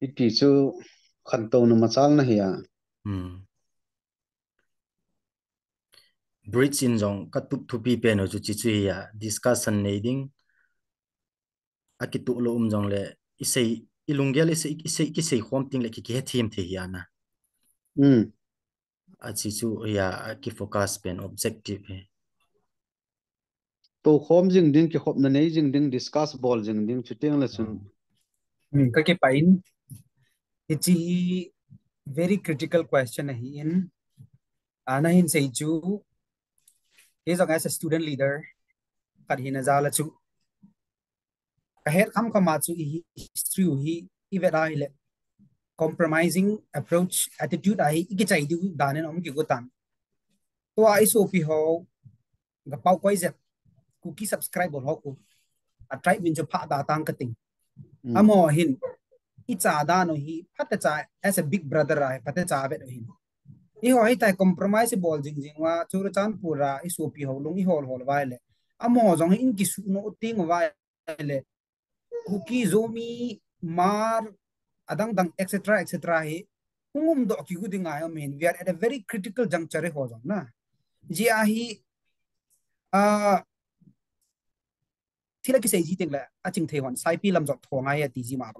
Iti chu khan to na machal na hiya. Bridge in jong katup thupi pen ho chu chi chu ya discussion nei ding akitu lo jong le isei ilungel isei ki sei khom ting le ki he thim the hiya na a chi chu ya ki focus pen objective he To khom jing ding ki khop na nei jing ding discuss ball jing ding chuteng la chun. Ka ke pain ichi very critical question hi in ana hin sei chu is as a student leader kad hin azala chu ka het kham kama chu history hi ivera ile compromising approach attitude ai ki chai du danen om ki gotan to ai so pi ho ga pau koi zet ku ki subscribe ho ku a try min chu pha da tang ka ting amo hin I cha da no hi phat cha as a big brother ai phat cha ve no hin I ho hi tai compromise ball jing jing wa chur chan pura I so pi ho lung I hol hol vai le amo jong in ki su no ting vai le ku ki zomi mar adang dang etc hi hungum do ki guding ayo men we are at a very critical juncture ho jong na ji a hi thila ki sei ji ting la a ching the hon sai pi lam jok thong ai ti ji ma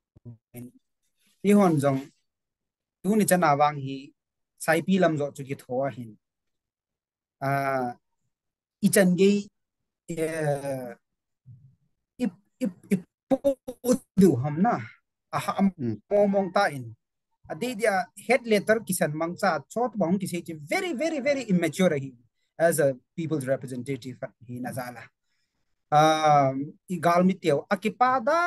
I hon jong tu ni chana wang hi sai pi lam jok chu ki tho hin I chan ge ip du ham na a ham mong ta in adi dia head letter kisan mangcha chot bang ki sei very very very immature hi as a people's representative hi nazala I gal mi teo akipada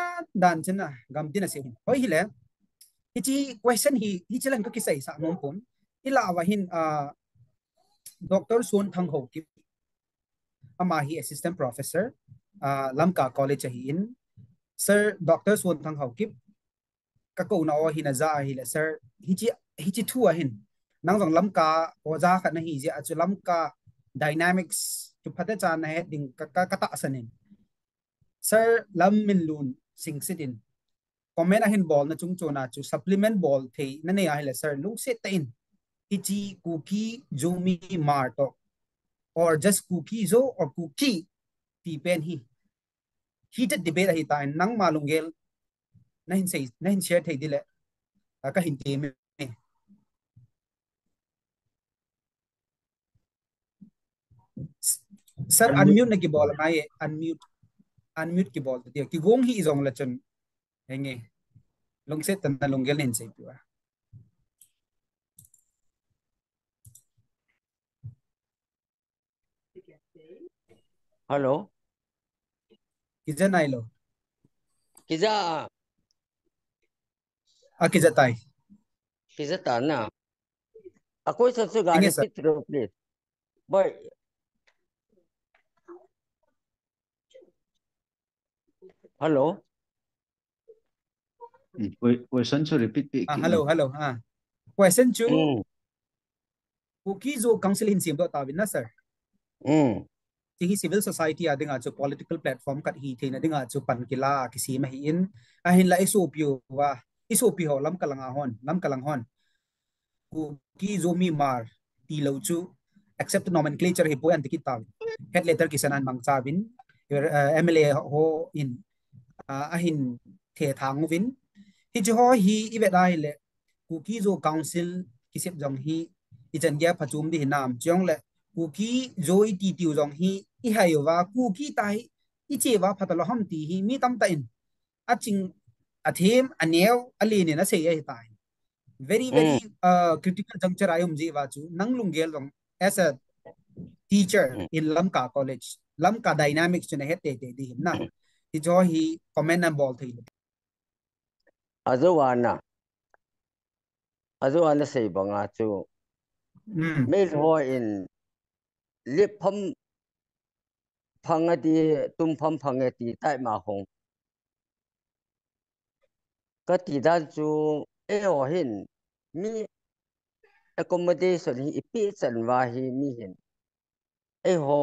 dan chena gam dina se hoi hile ichi question hi chilang ka kisai sa nom pon ila wa hin Dr. Sun Thang Ho ki ama hi assistant professor Lamka College hi in Sir Dr. Sun Thang Ho ki ka ko na o hin za hi le sir hi chi thu hin nang jong Lamka oja khat na hi je achu Lamka dynamics tu phata cha na he ding ka ta asanin Sir Lam Min Lun sing sitin comment a hin ball na chung chona chu supplement ball thei na ne a le sir lung se ta in ichi cookie zomi marto or just cookie zo or cookie ti pen hi heated debate hi ta nang malungel na hin sei na hin share thei dile ka hin te me sir unmute na ki ball ngai unmute ki ball ti ki gong hi zong la chen henge long set tan lungel nen sei piwa Hello. Kiza nailo. Kiza. Kiza tay. Kiza tana. Ako sa gari pitro please. Boy. Hello. Question to repeat. Hello. Question to cookie zo council in sim do tawin na sir. Ti civil society adinga chu political platform kat hi theina dinga chu pankila kisi ma hi in a hin la isopio wa isopio lam kalang hon ku ki zo mi mar ti lo chu accept nomenclature hi poan tikit taw head letter kisanan mang chawin MLA ho in a hin the thang win hi chu ho hi ibedai le ku ki zo council kisep jong hi ijan gya phachum di nam chong le cookie joy ti tiu jong hi I hayowa cookie tai I chewa phatalo ham ti hi mi tam ta in aching athem anew ali ne na sei ai tai very critical juncture ayum ji wa chu nanglungel jong as a teacher in Lamka College Lamka dynamics ne hete te di na ti jo hi comment and ball thi azuana sei banga chu me ho in lip phangati tum phangati tai ma hong ka ti dan chu e ho hin mi accommodation hi ipi chan wa hi mi hin e ho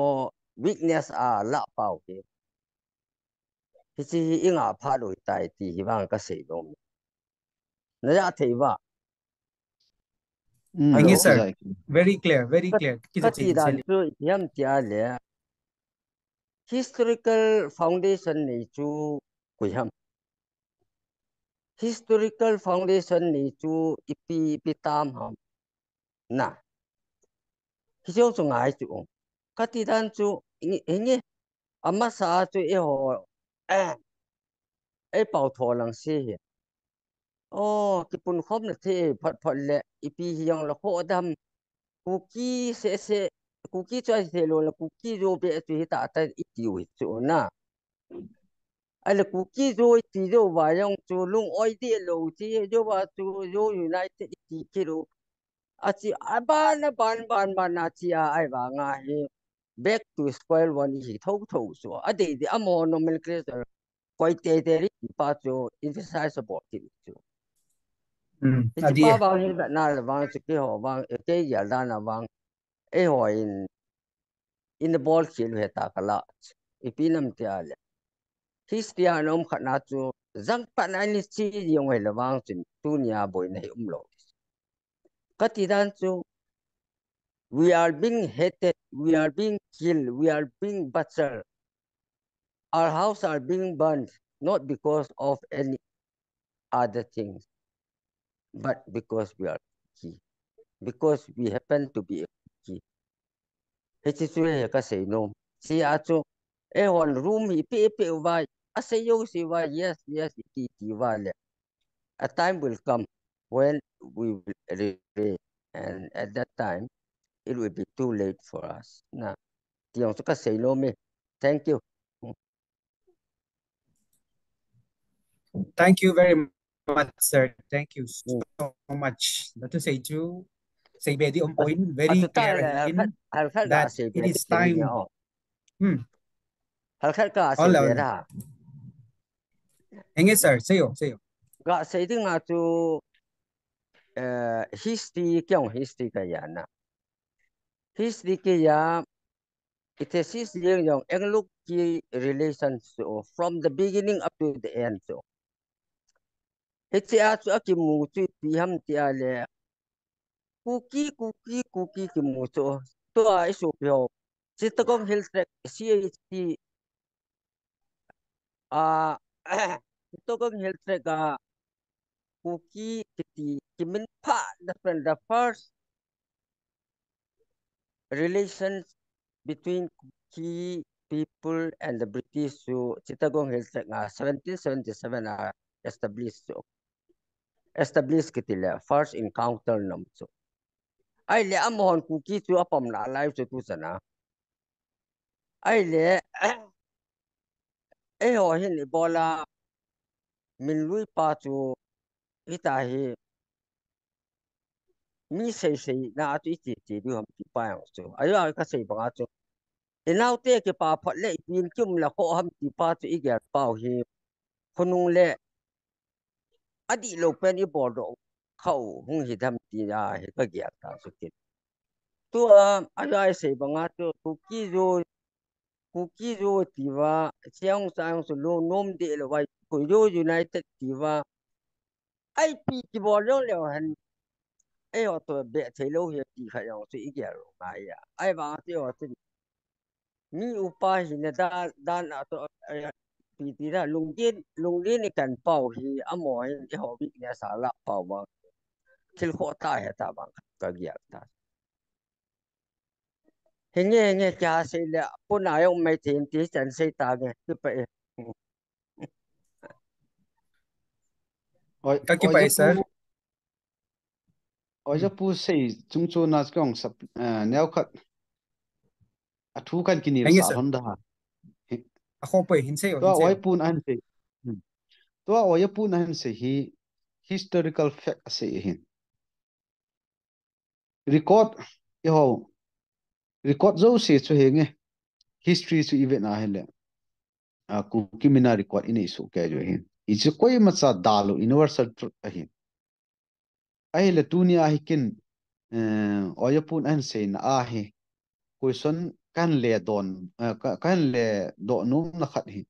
weakness a la pau ke hi chi inga pha loi tai ti hi bang ka sei dom nãy thấy ba Thank you, hello sir. Zai. Very clear, very clear. cái gì đàn chú hiếm chia lệ historical foundation này chú quý hiếm historical foundation này chú ipi tam ham na khi chúng tôi ngài chú cái gì đàn chú nghe amma sa chú ấy bảo thọ lăng xí cái bún khóm là thế phật phật lệ ipi hiang là khó đam cookie sẽ cookie cho thế luôn là cookie rồi bị chú ta ta ít tiêu chú na ai là cookie rồi thì rồi vài ông chú lung oi đi lâu thì rồi vào chú rồi United thì kilo chỉ ban ai vào ngay back to square one thì thâu số đây thì amo nomenclature quite tệ đi pa chú emphasize support thì chú thì Adi. ba bằng hiện tại là bằng cái họ bằng cái giờ là bằng ấy hỏi in the ball kill heta kala ipinam tiale Christian khana chu zang panani chi yong he lawang chin tunia boy nei umlo katidan chu we are being hated, we are being killed, we are being butchered, our house are being burned not because of any other things but because we are key, because we happen to be a key heti chu he ka sei no si a chu e hon room hi pe vai asayo si vai yes ti vai a time will come when we will regret, and at that time it will be too late for us. Na, tiang suka say no me. Thank you. Thank you very much, sir. Thank you so much. To say you say very on point, very clear Hal ka that say it is time. time. Hal ka say All beda. Henge sir, sayo. Ga say di nga tu history kyong history kaya na. History kaya it is history yung look ki relations so from the beginning up to the end so. Iti atu aki mutu piham ti ale kuki ki mutu to a isu pio. Sita kong hill trek CHT ito kong hill trek kuki kiti kimin pa the first relations between Kuki people and the British so Chittagong Hill Trek 1777 established kitila first encounter nam so ai le amon Kuki tu apam na live so tu sana ai le ho hin bola min lui pa tu itahi mi sei na tu ti du ham ti pa so ayo ka sei ba so inau te ke pa phat le pin chum la kho ham ti pa tu iger pau hi khunung le adi lo pen i bor do khau hung hi dham ti ya he ka gya ta su ti tu ayo ai sei ba nga tu ku ki zo ti wa chiang sang su lo nom de lo wai ku yo united ti wa ai pi ki bor lo le han ai o to be thei lo hi ti kha yong su iger lo nga ya ai ba ti o ti mi upa hi na dan to pi ti da lungdin ni kan pau hi amo hi ho bi ne sa la pau ba thil kho ta he ta bang ka gya ta henge kya se le puna yong mai tin ti chan se ta ge ti pe Oi Kaki oi pa je pu sir. oi je pu sei chung chu nas kyong sap neo khat a thu kan kinir Henge sa sir. hon da Ako po hin sayo. to oi pun an se to oi pun an se hi historical fact se hin record ho record zo se chu henge history su event a hele ku kimina record in isu ke jo hin ichu koi macha dalu universal truth a hin ai le tunia hikin oyapun an sein a hi question kan le don kan le do num na khat hi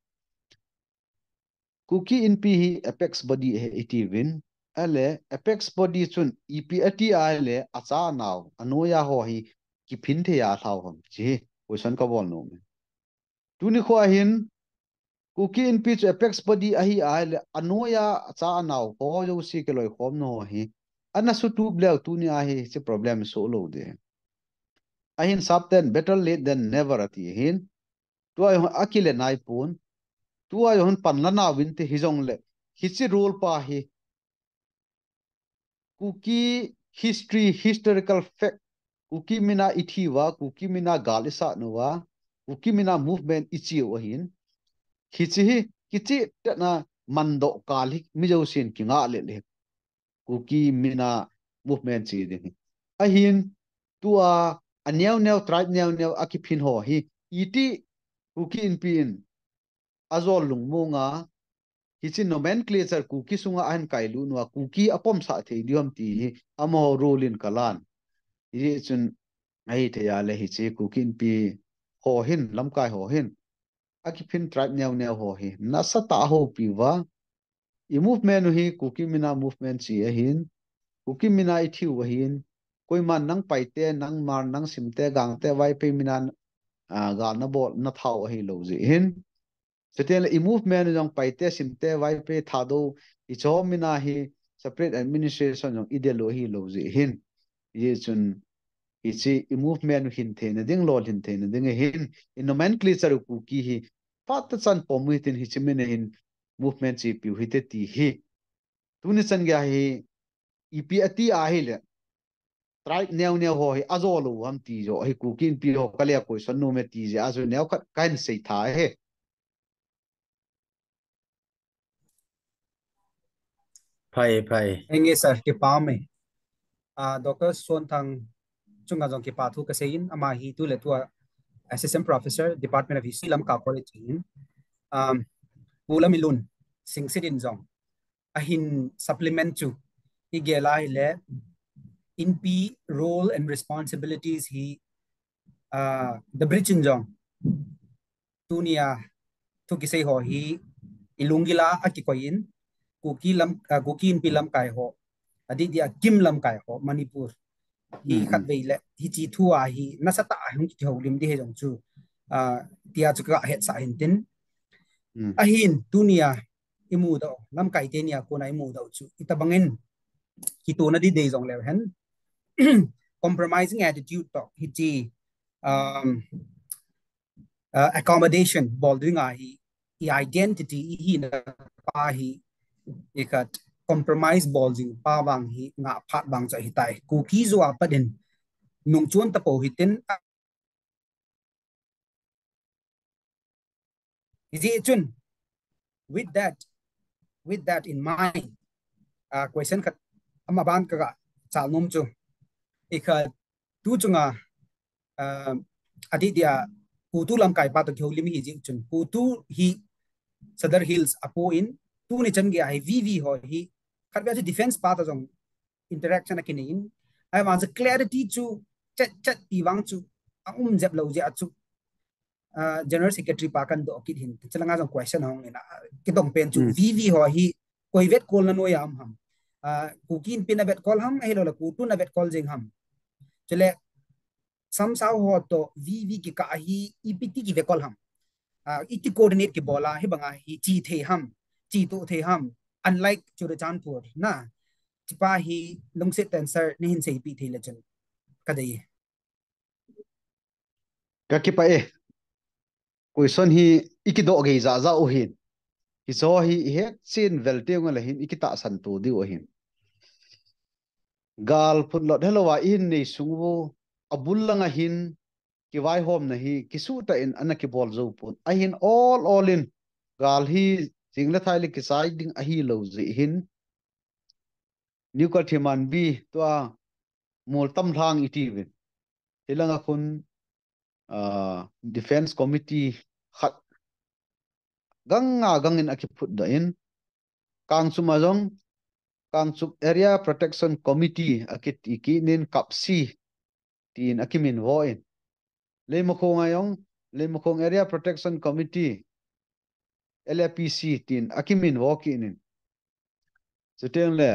cookie in pi hi apex body he itivin ale apex body chun EPATI ale acha naw anoya ho hi ki phin the ya thaw hom chi question ka bol no me tuni kho hin kuki in pitch apex body ahi ale anoya acha naw ho jo si ke loi khom no hi ana su tu bleu tuni a hi che problem so lo de ahin sapten better late than never ati hin tu ai akile nai pun tu ai hon pan lana win te hizong le hichi rule pa hi kuki history historical fact kuki mina ithiwa kuki mina galisa nuwa kuki mina movement ichi wahin hichi hi kichi na mando kali mijo sin kinga le le kuki mina movement chi de ahin tua anyau neu tribe neu akiphin ho hi iti kuki in pin azol lungmunga hichi nomenclature kuki sunga an kailu nuwa kuki apom sa the diom ti amo rolin kalan hi chun ai the ya le hichi kukin pi ho hin lamkai ho hin akiphin tribe neu ho hi nasa ta ho pi wa I movement hi kuki mina movement chi hin kuki mina I thiu wa hin koi man nang paite nang mar nang simte gangte wai pe mina ga na bol na thau hi lo ji hin Setel I movement jong paite simte wai pe thado I chom mina hi separate administration jong idelo hi lo ji hin ye chun ichi I movement hin the na ding lol hin the na ding hin in nomenclature ku ki hi pat chan pomuitin hi chimene hin movement chi pi hi te ti hi tuni chan ga hi ipi ati a hi le tribe neu ho hi azolu ham ti jo hi ku kin pi ho kale ko son no me ti ja azu neu khat kan sei tha he phai Enge sir ki pa me Dr. Son Thang chunga jong ki pa thu ka sein ama hi tu le tu assistant professor department of history lam ka college in pula milun sing sidin jong ahin supplement chu hi gela hi le in p role and responsibilities hi the bridge in jong tunia thu ki sei ho hi ilungila akikoin kuki in pilam kai ho adi dia kim lam kai ho manipur hi khat ve le hi chi thua hi nasata hung ki ho lim di he jong chu tia chu ka het sa hin tin ahin tunia imu do lam kai te nia ko na imu do chu itabangin ki to na di de jong le hen compromising attitude to hi chi accommodation bol doing hi identity hi na pa hi ikat compromise balling pa bang hi nga phat bang cha hitai ku ki zo apadin nung chuan ta po hitin is it chun with that in mind question khat ama ban ka chal nom chu ikat tu chunga adi dia ku tu lam kai pa to kholim hi ji chun ku tu hi Sadar Hills apo in tu ni chan ge ai VV ho hi khat ba defense pa ta jong interaction akinin I want clarity to chat iwang chu jab lo ja chu general secretary pa kan do kit hin chalanga jong question hong ina ki dong pen chu VV ho hi koi vet call na no yam ham ku kin pin na vet call ham ai lo la ku tu na vet call jing ham chale somehow ho to VV ki ka hi EPT ki vet call ham iti coordinate ki bola hi banga hi chi the ham chi to the ham unlike Churachandpur na chipa hi lungse tensor ni hin sei pi the le chen kadai ka ki pa e question hi ikido ge za za o hin hi so hi he chin velte ngala hin ikita san tu di o hin gal phut lot hellowa in nei sungu abullanga hin ki vai hom na hi kisu ta in anaki bol zo pun a hin all in gal hi jingla thaile ki sai ding a hi lo zi hin new ka thiman bi to a mol tam thang iti win hilanga khun defense committee khat ganga gangin aki phut da in kang sumajong kang chup area protection committee akit iki nin kapsi tin akimin wo in leimokhong ayong leimokhong area protection committee LAPC tin akimin wo ki nin chuteng le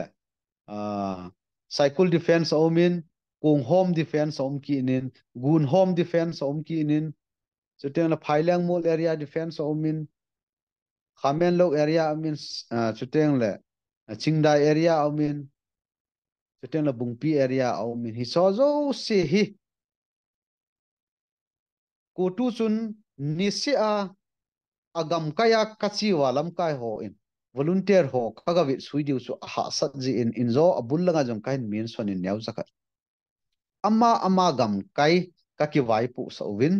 cycle defense omin kung home defense om ki inin gun home defense om ki inin chuteng la phailang mall area defense omin khamen lok area amin chuteng le chingdai area omin chuteng la bungpi area omin hi so zo se hi ko tu chun nisia agam kaya kachi walam kai ho in volunteer ho kaga wi suidiu chu ha sat ji in zo abul langa jong kain min son in yaw zakat ama gam kai kaki vai pu so win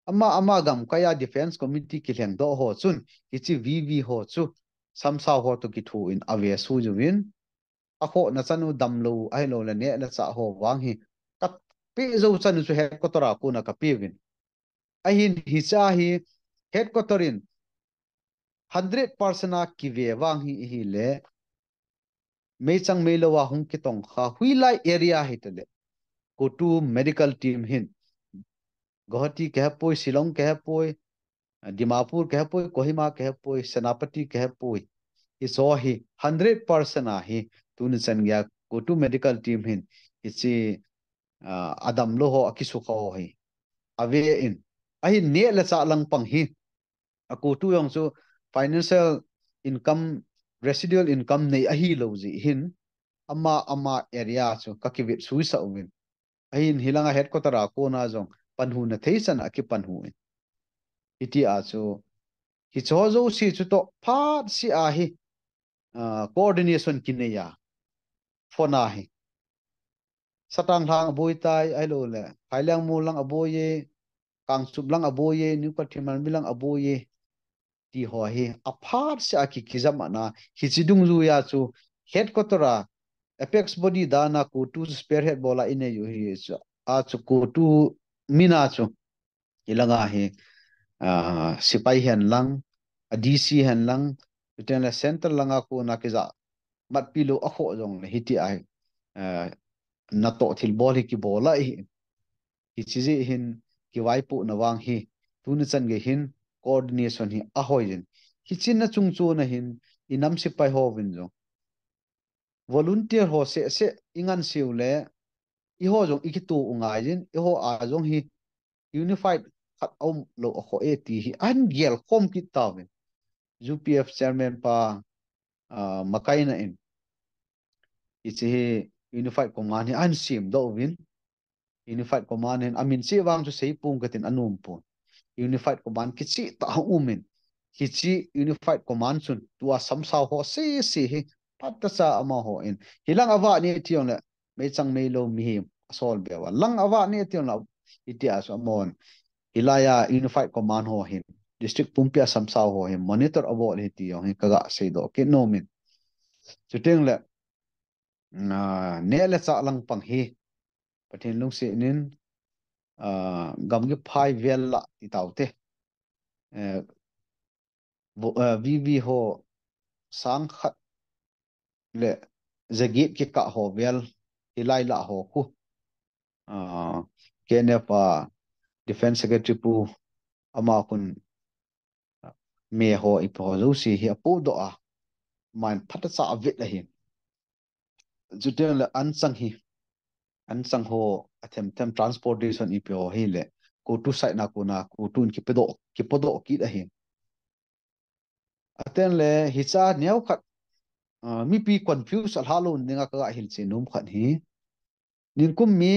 ama gam kaya defense committee ki hleng do ho chun kichi vv ho chu samsa ho to ki thu in ave su ju win a kho na chanu damlo ai lo la ne la cha ho wang hi kat pe zo chanu chu he ko tora ku na ka pe win a hin hi cha hi headquarter in 100% a ki ve wang hi le me chang me lo wa hung ki tong kha hui lai area hi te le go to medical team hin Guwahati keh poi Shillong keh poi Dimapur keh poi Kohima keh poi Senapati keh poi iso hi 100% a hi tun chan gya go to medical team hin ichi adam lo ho akisu kho hi ave in ahi ne la cha lang pang hi aku tu yong chu financial income residual income nei ahi lo ji hin ama area chu kakivit suisa win ahin hilanga headquarter a ko na jong panhu na theisan aki panhu iti a chu hi chozo si chu to phat si a hi coordination kineya phona hi satang hang boi tai ai lo le phailang mu lang aboye kang chup lang aboye nu pathiman bilang aboye ti ho hi a phat si a ki kizam ana hi chidung lu ya chu headquarter a apex body dana ko tu spearhead bola ine yu hi chu a chu ko tu mina chu ilanga hi sipai hen lang DC hen lang uten la center langa ko na kiza mat pilo a kho jong le hiti ai na to thil bol hi ki bola hi chiji hin ki waipu na wang hi tun chan ge hin coordination hi a hoin hi chin na chung chu na hin inam sipai ho win jong volunteer ho se ingan siu le I ho jong ikitu ungai jin I ho a jong hi unified khat om lo kho e ti hi an gel khom ki tawin UPF chairman pa makai na in ichi unified command hi an sim do win unified command hin amin chi wang chu sei pung katin anum pun unified command kichi ta umin kichi unified command chun tua samsa ho se hi patta cha ama ho in hilang awa ni tiong le me chang me lo mi sol bewa lang awa ni tiong la itias amon hilaya unified command ho hin district pumpia samsa ho hin monitor abo le tiong hi kaga sei do ke nomin chuteng le ne le cha lang pang hi pathin lung se nin gam gi phai vel la ti tawte VV ho sang khat le zagit ki ka ho vel hilai la ho ku kenepa defense secretary pu ama kun me ho ipo zo si hi apu do a man phata sa avit la hi juten le an chang ho them transportation ipo hi le ko tu sai na ko na ko tun ki podo ki da hi aten le hi cha neu khat mi pi confuse al halun ninga ka hil che num khat hi nin kum mi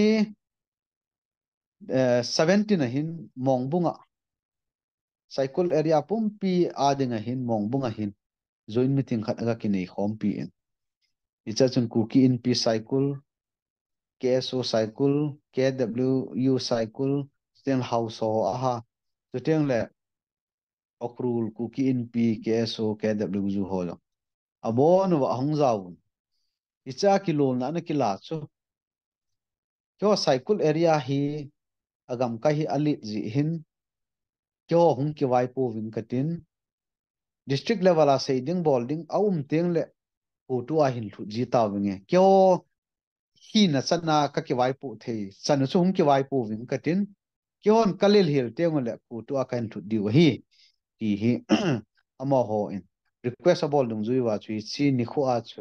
17 hin mongbunga cycle area pumpi adinga hin mongbunga hin join meeting khat aga kinai khom pi in icha chun kuki in pi cycle KSO cycle KWU cycle still house ho aha tuteng le okrul kuki in pi KSO KWU ho lo abon wa hongzaun icha kilo na kila chu kyo cycle area hi agam ka hi ali ji hin kyo hung ki wai po win katin district level a seiding bolding aum teng le pu tu a hin thu ji ta winge kyo hi na chana ka ki wai pu thei chan chu hung ki wai pu win katin kyon kalil hil teng le pu tu a kan thu diu hi hi ama ho in request abol dung zui wa chui chi ni khu a chu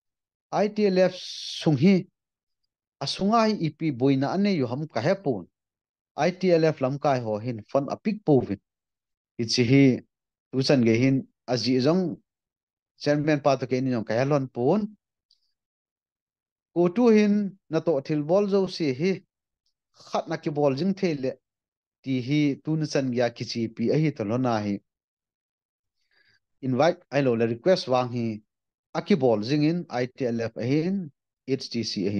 ITLF sunghi asunga hi ipi boina ane yu ham ka hepun ITLF lam kai ho hin fun apik povin ichi hi tusan ge hin aji jong chairman pa to ke ni jong ka lon pun ko tu hin na to thil bol zo si hi khat na ki bol jing thele ti hi tun san ya kichi pi a hi to lona hi invite ai lo la request wang hi aki bol jing in ITLF a hin HTC a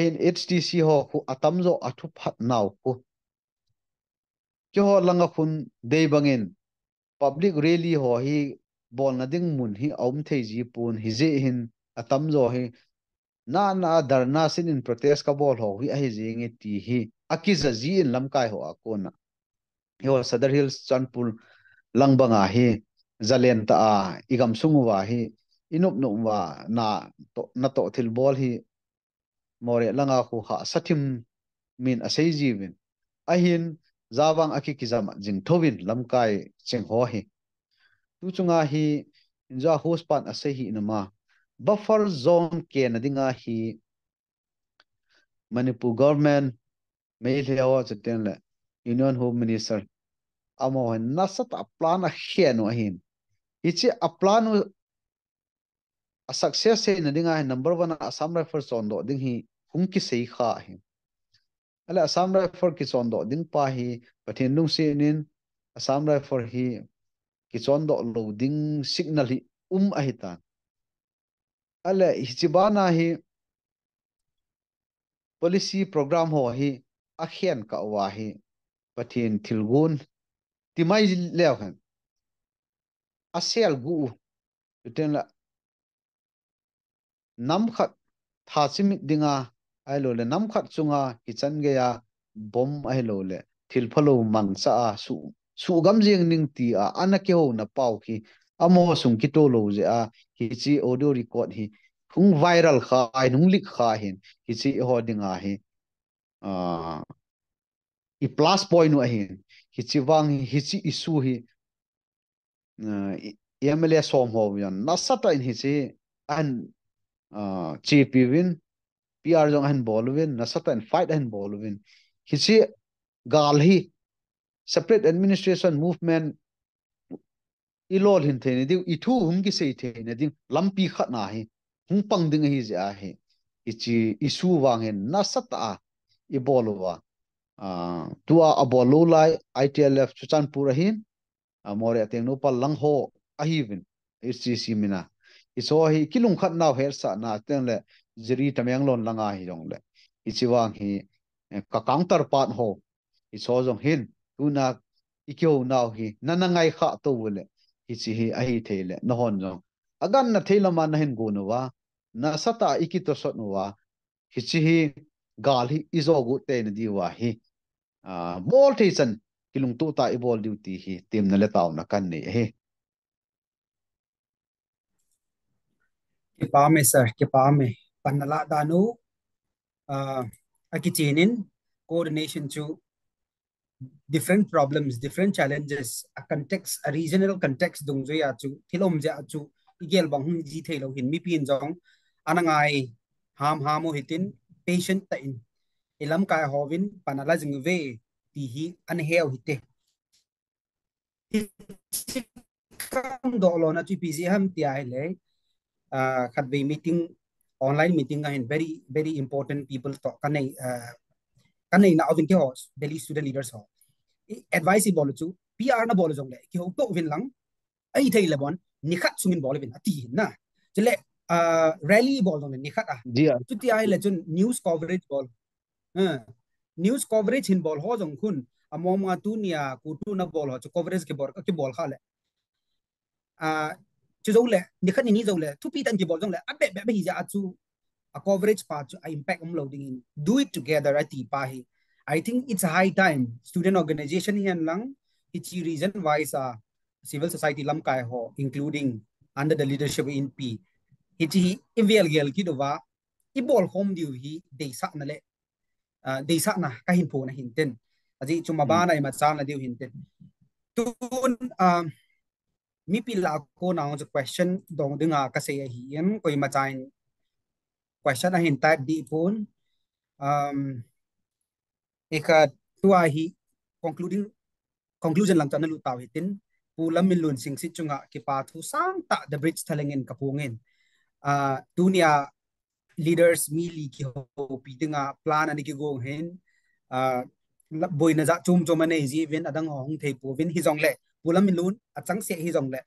hin HTC ho khu atam zo athu phat naw ko ki ho langa khun dei bangin public rally ho hi bol na ding mun hi aum thei ji pun hi je hin atam zo hi na darna sin in protest ka bol ho hi a hi jing ti hi akiza ji in lam kai ho akona ho Sadar Hills Chanpur langbanga hi zalen ta a igam sungwa hi inup no wa na to thil bol hi more langa khu ha sathim min asei jiwin ahin zawang aki kizama jing thobin lamkai cheng ho hi tu chunga hi inja hospan asei hi nama buffer zone ke nadinga hi Manipur government mai lewa chaten le Union Home Minister amo nasat a plan a hiano hin ichi a plan a success se nadinga number 1 Assam Rifle chondo ding hi hungki sei kha hi ala Assam Rifle ki chondo ding pa hi pathin nung se nin Assam Rifle hi ki chondo loading signal hi a hitan ala hichibana hi policy program ho hi a khian ka wa hi pathin thilgun timai lew han asel gu uten la nam khat tha chimit dinga ai lo le nam khat chunga ki chan ge ya bom ai lo le thil phalo mang cha a su gam jing ning ti a anake ho na pau ki amo sung ki to lo je a hi chi audio record hi hung viral kha ai nung lik kha hin hi chi ho dinga hi a I plus point nu ahin hi chi wang hi chi issue hi MLA som ho yan nasata in hi chi an GP win PR jong an bol win nasata in fight an bol win hi chi gal hi separate administration movement ilol hin the ni di ithu hum ki sei the ni di lampi khat na hi hung pang ding hi ja hi chi issue wang hen nasata I bolwa tua abolo lai ITLF chuchanpur ahin more ateng no pal lang ho ahivin HCC mina iso hi kilung khat naw her sa na teng le jiri tamyang lon langa hi jong le ichiwang hi ka counter part ho iso jong hin tuna ikyo naw hi nanangai kha to wele ichi hi ahi thele no hon jong agan na thela man hin go no wa na sata ikito sot no wa hichi hi gal hi izo gu te na di wa hi ball thei chan kilung tu ta I ball duty hi team na le taw na kan nei he ke pa me sir ke pa me panala danu akichinin coordination to different problems different challenges a context a regional context dung zo ya chu thilom ja chu igel bang hun ji thelo hin mi pin jong anangai ham o hitin patient ta in ilam kai hovin panala jing ve ti hi an heo hite kang do lo na chu pc ham ti ai le khat ve meeting online meeting in very very important people to kanai na ovin ke hos Delhi student leaders ho advice bolu chu PR na bolu jong le ki ho to vin lang ai thei le bon ni khat sungin bolu vin ati na chele rally bol dong ni khat dia chu ti ai le chun news coverage bol news coverage hin bol ho jong khun amom nga tu nia ku tu na bol ho chu coverage ke bol kha le chu zo le ni khat ni zo le tu pi tan ki bol jong le abe be hi ja chu a coverage part impact loading in do it together ati pa hi I think it's a high time student organization hian lang it's reason why civil society lam kai ho including under the leadership in P hichi invial gel ki dowa ibol home diu hi de sa na le de sa na ka hin pho na hin ten aji chuma ba na ma cha na diu hin ten tun mi pila ko na ang question dong dinga kasi hiyan ko imatain question na hintat di pun ikat tua hi conclusion lang tan lu taw hitin pulam milun sing si chunga ki pa thu sang ta the bridge talengin kapungin dunia leaders mili ki ho pi dinga plan ani ki go hen boy na za chum chum ane ji vin adang hong thei pu vin hi jong le pulam milun achang se hi jong le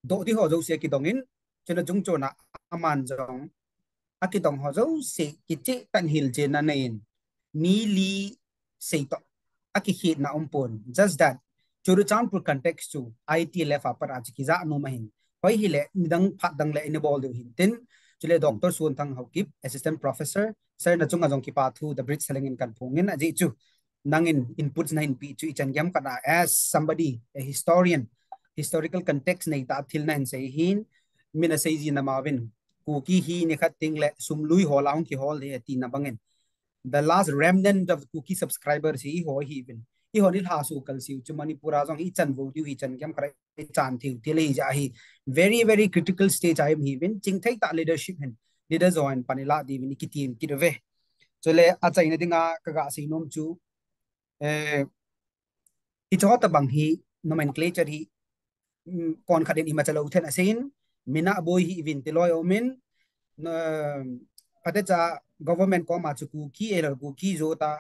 do di ho zo se ki dongin chena jung chona aman jong akidong ho zo se ki che tan hil je na nein mi li se to aki hit na umpon just that churu chan pur context chu it lef apar ach ki za no mahin hoi hi le midang phat dang le in bol du hin tin chule doctor sun thang hokip assistant professor sir na chunga jong ki pa thu the bridge selling in kan phungin aji chu nangin inputs na in pi chu chan gam kana as somebody a historical context nei ta thil na in sei hin mina sei ji na mawin ku ki hi ni khat ting le sum lui hol aung ki hol he ti na bangen the last remnant of cookie subscribers hi ho hi bin hi ho ni ha su kal siu chu manipura jong hi chan vo diu hi chan gam kare chan thiu ti le ja hi very very critical stage I am hi bin ching thai ta leadership hen leader join panila di bin ki team ki ve chole a chai na dinga ka ga si nom chu i chota bang hi nomenclature hi kon khaden i ma chalo then asin mina boy hi vin ti loy omin pate cha government ko ma chu ku ki error ku ki zo ta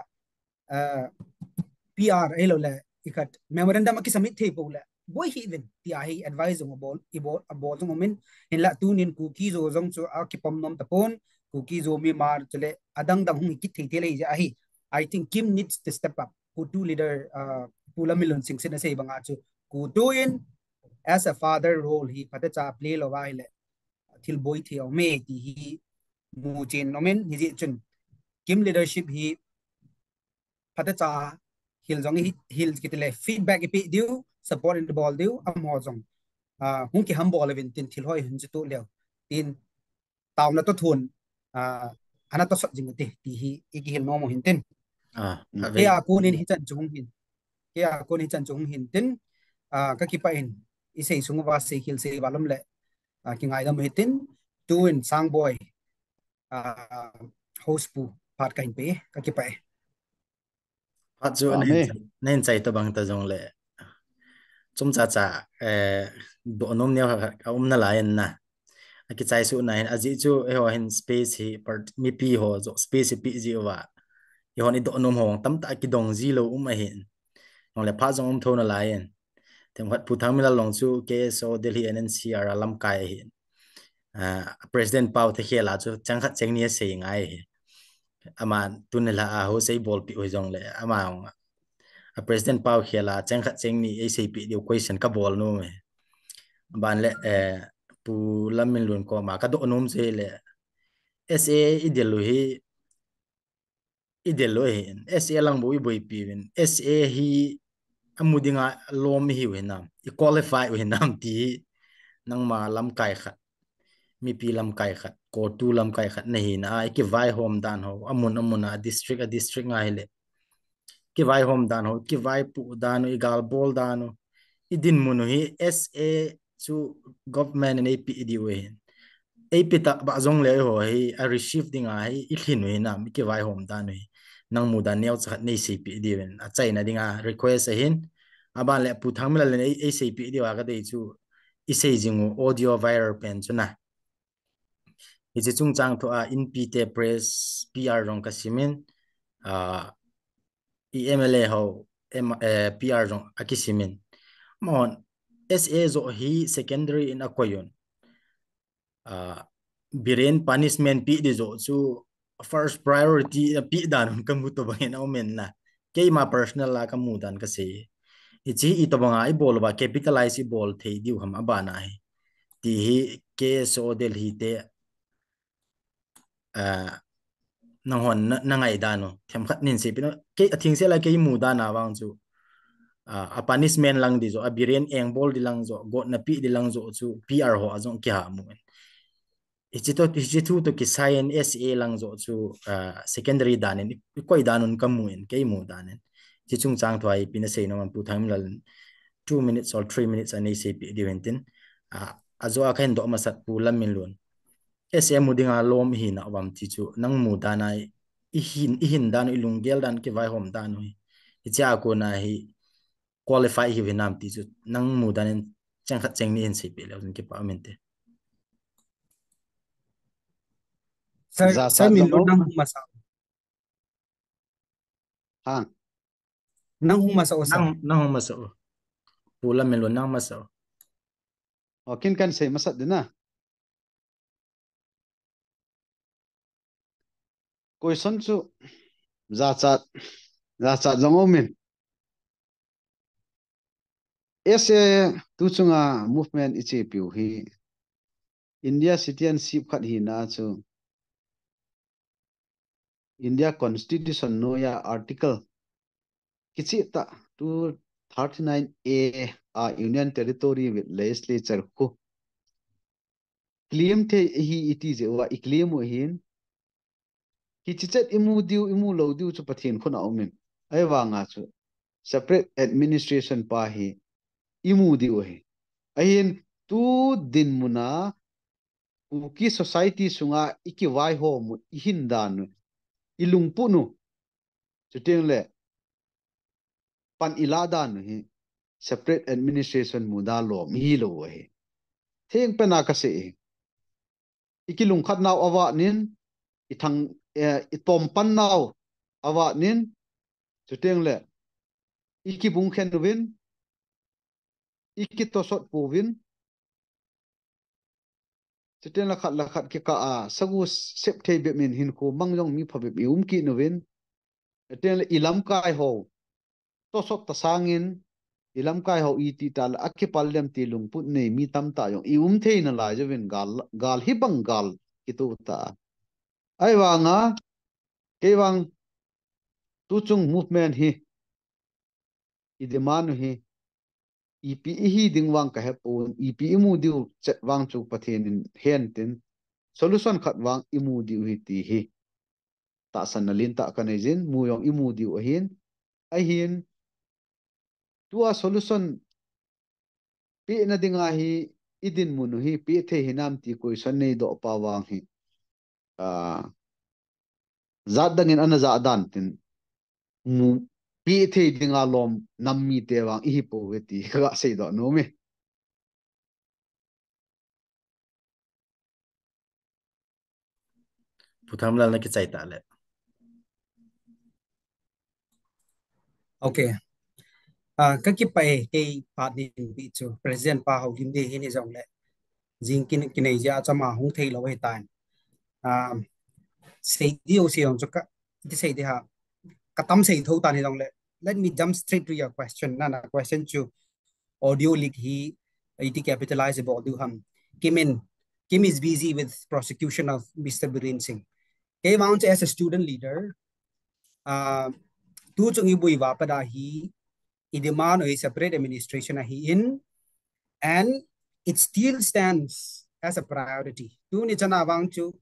PR elo le ikat memorandum ki submit the po le boy hi vin ti a hi advise ng bol ibol ng omin in la tunin ku ki zo jong chu a ki pom nom ta pon ku ki zo mi mar chele adang dang hung ki the le ja hi I think Kim needs to step up ku tu leader pula milon sing sin sei banga chu ku tu in as a father role hi pate cha play lo wa le thil boy thi o me ti hi mu chen nomen hi ji chun Kim leadership hi pate cha hil jong hi hil kitile feedback ipi diu support in the ball diu am ho jong hung ki ham ball event tin thil hoi hun chu tu leo tin taw na to thun ana to sot jing te ti hi iki hil no mo hin tin ke a ko nin hi chan chung hin ke a ko ni chan chung hin tin ka ki pa in i sei sung wa sei hil sei walam le ki ngai dam hi tin tu in sang boy host pu part kain pe ka ki pa phát chu nên chạy tao bằng tao dùng lệ chúng cha bộ nôm nhau na lại na cái chạy số này aji chu ho hin space hi part mi pi ho zo space pi ji wa ho ni do nôm hong tam ta ki dong ji lo hin hong le pha jong thona lại thêm phát pu thang mi la long chu KSO Delhi NNCR lam kai hi president pau the khela chu chang khat cheng ni se ngai ama tunela a ho sei bol pi ho jong le ama president pau khela chang khat cheng ni ACP dio question ka bol no me ban le pu lamin lun ko ma ka do nom se le SA ideolohi SA lang boi boi pi win SA hi amudinga lom hi wenam i qualify wenam ti nang ma lam kai khat mi pi lam kai khat ko tu lam kai khat nei na ki vai home dan ho amun a district ngai le ki vai home dan ho ki vai pu dan i gal bol dan idin munu hi SA chu government and AP di we AP ta ba zong le ho hi a receive dinga hi i thin we na ki vai home dan hi nang mu dan neu chat nei CP di wen a chai na dinga request a hin aban le pu thang mel le ACP di wa ka dei chu i sei jingu audio viral pen chu na i chi chung chang tho a in pi te press PR rong ka simin MLA ho PR rong akisimin mon SA zo hi secondary in akoyon biren punishment pi di zo chu first priority pi dan kamu to bangin omen na ke ma personal la kamu dan ka se ichi i to banga I bol ba capitalize I bol thei diu ham abana hi ti hi ke so del hi te nang hon na ngai dano them khat nin se pino ke athing se la ke mu da na wang chu a punishment lang di zo a biren eng bol di lang zo go na pi di lang zo chu PR ho azong kya mu ichi to ki sign SA lang zo chu secondary danen koi danun kamuin ke mu danen chi chung chang thwai pina sei no man pu tham lal 2 minutes or 3 minutes ani se pi diventin azo akhen do masat pulam min lun SM mudinga lom hi na wam ti chu nang mu danai ihin dan ilung gel dan ki vai hom dan hui icha ko na hi qualify hi vinam ti chu nang mu dan chang khat cheng ni in se pi le ki pa mente za sir cha min long lo om nang huma sa hang nang huma sa sir nang maso pulam min lun nang maso kin kan sei masat dina question chu za cha long om min SA tu chunga movement ichi piu hi India citizenship khat hi na chu India constitution no ya article kichi ta 239A a union territory with legislature ko claim the hi iti je wa claim hin kichi chat imu lo diu chu pathin khuna omin ai wanga chu separate administration pa hi imu diu hi ahin tu din muna uki society sunga iki wai ho mu ihindan ilung punu chuteng le pan iladan hi separate administration muda lo mi lo hi theng pena ka se iki lung khat naw awa nin ithang itom pan naw awa nin chuteng le iki bung khen win iki to sot pu win chuteng la khat ki ka a sagu sep thei be min hin ko mangjong mi phabe bi ki no win chuteng le ilam kai ho to sot ta sangin ilam kai ho iti tal akhi pallem ti lung put nei mi tam ta yong thei na la jawin gal hi bang gal ki tu ta ai wanga ke wang tu chung movement hi idemanu hi ipi hi dingwang ka hepun ipi imu diu chet wang chu pathin in hen tin solution khat wang imu diu hi ti hi ta sanalin ta kanejin mu yong imu diu hin a hin tua solution pi na dinga hi idin munu hi pi the hinam ti koi san nei do pa wang hi zat dangin ana za dan tin mu pi the dinga lom nammi te wang hi po weti ka sei do no me putham lal na ki chai ta le okay ka ki pai ke pa din bi chu president pa ho lim de hin jong le jing kin nei ja chama hung thei lo he tan sei di o se on ka ti sei de ha katam sei tho tan he jong le let me jump straight to your question na question chu audio leak he it capitalize about du ham Kim is busy with prosecution of Mr. Biren Singh. He wants as a student leader tu chung ibui wa pada hi idemand a separate administration hi in and it still stands as a priority tu ni chana wang chu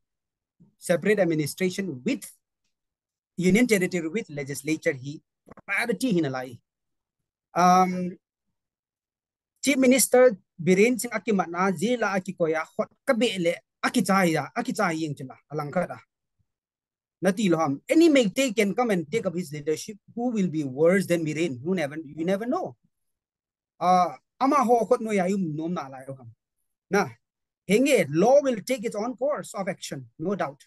separate administration with union territory with legislature hi priority hin lai Chief Minister Biren Singh akimat na zila akikoya hot kabele akichaya yeng chila alangkada nati loham any make take can come and take up his leadership who will be worse than Biren you never know ama ho khot no yayum nom na la ham na henge law will take its own course of action no doubt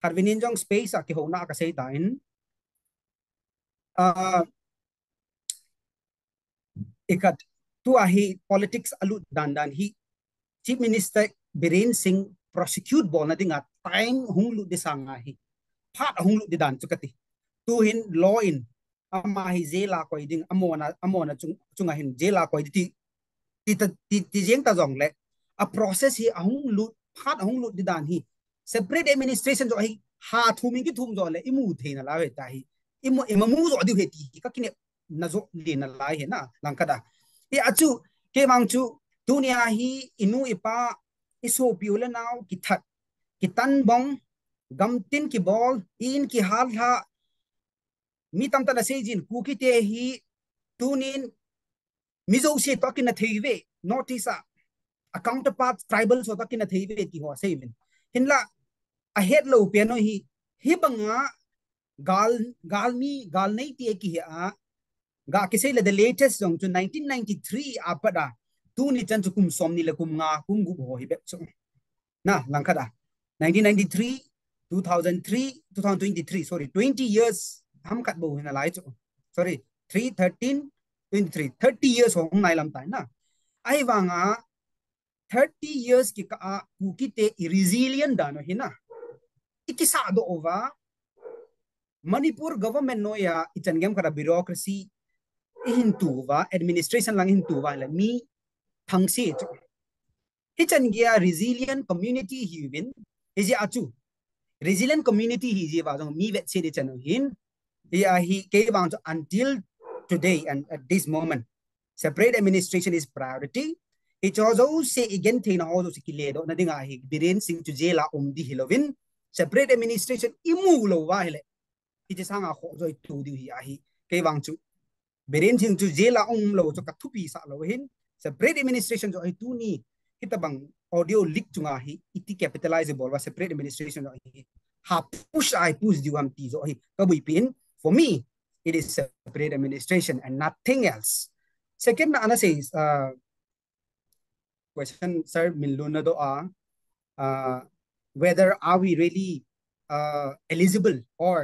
harvinin jong space aki ho na ka sei tain ikat tu ahi politics alu dandan hi Chief Minister Biren Singh prosecute bol na dinga time hunglu de sanga hi phat hunglu de dan chukati tu hin law in ama hi zela ko ding amona chunga hin zela ko ti jeng ta jong le a process hi hunglu phat hunglu de dan hi separate administration jo hi ha thumin ki thum jo le imu theina la he ta hi imu zo di he ti ka kine na zo le na la he na langkada ti achu ke mang chu dunia hi inu ipa iso piula now kithat kitan bong gamtin ki ball in ki hal ha mi tam ta na sejin ku ki te hi tunin Mizo si to kin na theive notice a counterpart tribal so to kin na theive ti ho seven hinla a head lo piano hi banga gal nei ti ki a ga ki sei the latest song to 1993 apada tu ni chan kum som ni la kum nga kum gu ho hi be so na langkada 1993 2003 2023 sorry 20 years ham kat bo hina lai so sorry 3 13 23 30 years hong nai lam tai na ai wanga 30 years ki ka ku ki te resilient dano hina ikisa do over Manipur government no ya ichangem kara bureaucracy hintuwa administration lang hintuwa la mi thangsi hichan gia resilient community hiwin iji achu resilient community hi ji ba jong mi vet se de chano hin ya hi ke bang until today and at this moment separate administration is priority it also say again thing na also sikile do na dinga hi biren sing to jela di hilovin separate administration imu lo wa hele iji sanga kho jo tu di hi ke bang chu biren sing to jela lo cho ka thupi sa lo hin separate administration jo tu ni hitabang audio leak chunga hi iti capitalizable wa separate administration hi ha push diwam ti zo hi ka bui pin for me it is separate administration and nothing else second na ana says question sir miluna do whether are we really eligible or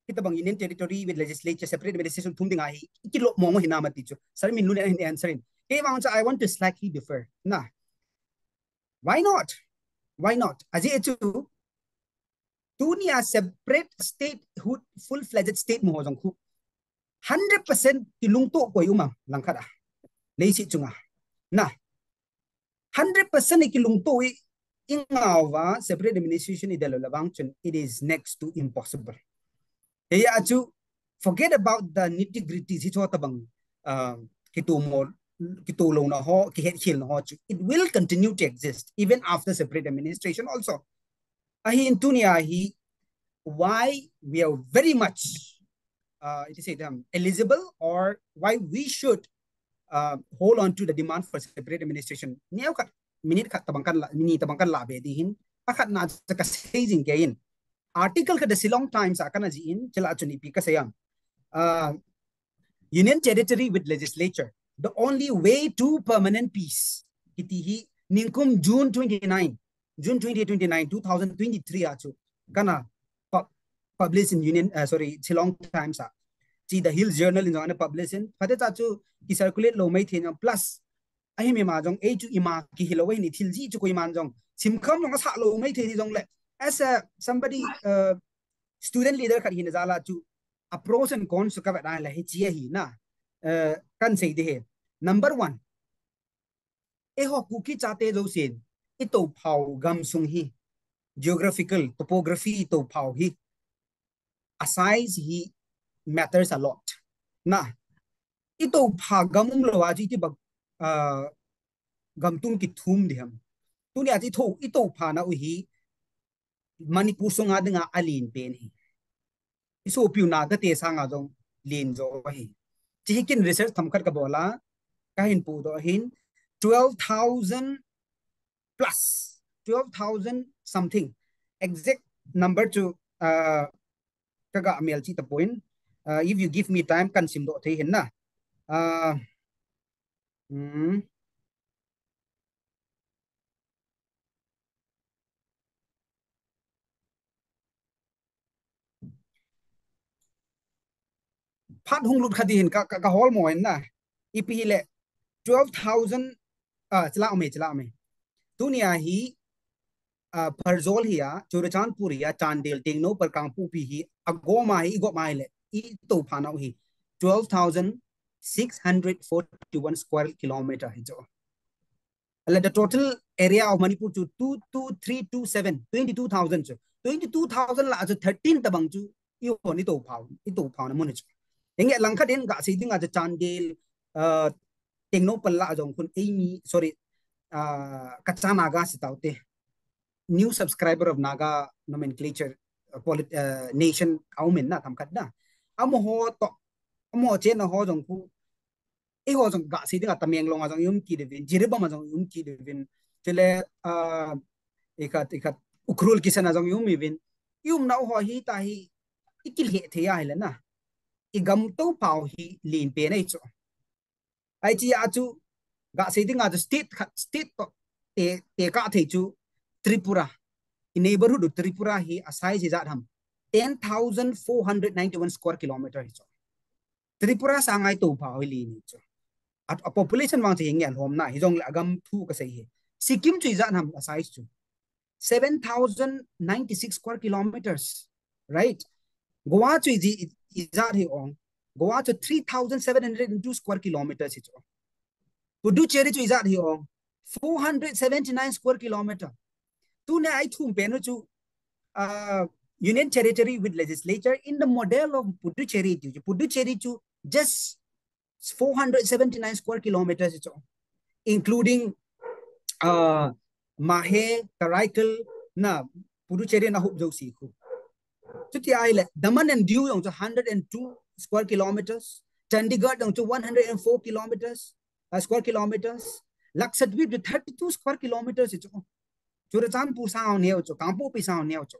hitabang union territory with legislature separate administration thumding hi ikilo mongo hinamati cho sir miluna answering hey I want to slightly differ na why not? Why not? Aji etu dunia separate statehood full-fledged state mo jong khu 100% tilung to ko yuma langkada leisi chunga na 100% kilung to ingawa separate administration idelo labang chun it is next to impossible ya achu forget about the nitty-gritty si chota bang kitu mo it will continue to exist even after separate administration also ahi in dunia hi why we are very much it is eligible or why we should hold on to the demand for separate administration niaw kat minit kat tabangkan la be dihin akat na ka saying gain article ka the Silong Times akan ajiin chila chuni pi ka sayang union territory with legislature the only way to permanent peace itihi ningkum June 2023 achu kana published in union Silong Times see the Hills Journal in on published in phate achu ki circulate lo mai thin plus ai me ma jong a chu ima ki hilowai ni thilji chu ko iman jong simkham jong sa lo mai thi jong le as a somebody student leader khat hin zala chu a pros and cons ka ba la hi chi hi na kan sei de number 1 e ho ku ki chate zo sin ito phau gam sung hi geographical topography to phau hi a size hi matters a lot na ito pha gamum lo wa ji ti bak gam tum ki thum diham tu ni ati tho ito pha na u hi Manipur sunga dinga alin pen hi iso piu na ga te sanga jong lin jo hi chi kin research tham khat ka bola kahin pu do hin 12,000 plus 12,000 something exact number to kaga amel chi ta point if you give me time kan sim do the hin na phat hung lut khadi hin ka hol mo na ipi le 12,000 chla me dunia hi Parzol hiya Churachandpur hiya Chandel Tingno par Kampu pi hi agoma hi go maile I to phana hi 12,641 square kilometer hi jo the total area of Manipur to 22327 22,000 22,000 la 13 tabang chu I ni to phau na mun chu enge langkha den ga si ding Chandel Tingno palla jong kun Amy sorry Kachana ga sitaute new subscriber of Naga nomenclature nation aumen na tamkat na amo ho chen na ho jong ku ho jong ga si dinga tameng long jong yum ki devin jireba ma jong yum ki devin chele ikat ukrul kisana jong yum ivin yum na ho hi ta hi ikil he the ya hela na igam to pau hi lin pe nei cho ai chi a chu ga si dinga the state to te ka the chu Tripura in neighborhood of Tripura hi asai ji jat ham 10,491 square kilometer hi cho Tripura sangai to pau hi lin cho a population wang thing yan hom na hi jong agam thu ka sei hi Sikkim chu jat ham asai chu 7,096 square kilometers right Goa chu jat hi ong Goa chu 3,702 square kilometers hi cho Puducherry chu jat hi ong 479 square kilometer tu ne ai thum pe no chu union territory with legislature in the model of Puducherry chu just 479 square kilometers including Mahe Karaikal na Puducherry na hup jo si khu chuti ai le Daman and Diu yong 102 square kilometers Chandigarh yong 104 kilometers square kilometers Lakshadweep 32 square kilometers Churachandpur sao neo cho Kampu pi sao neo cho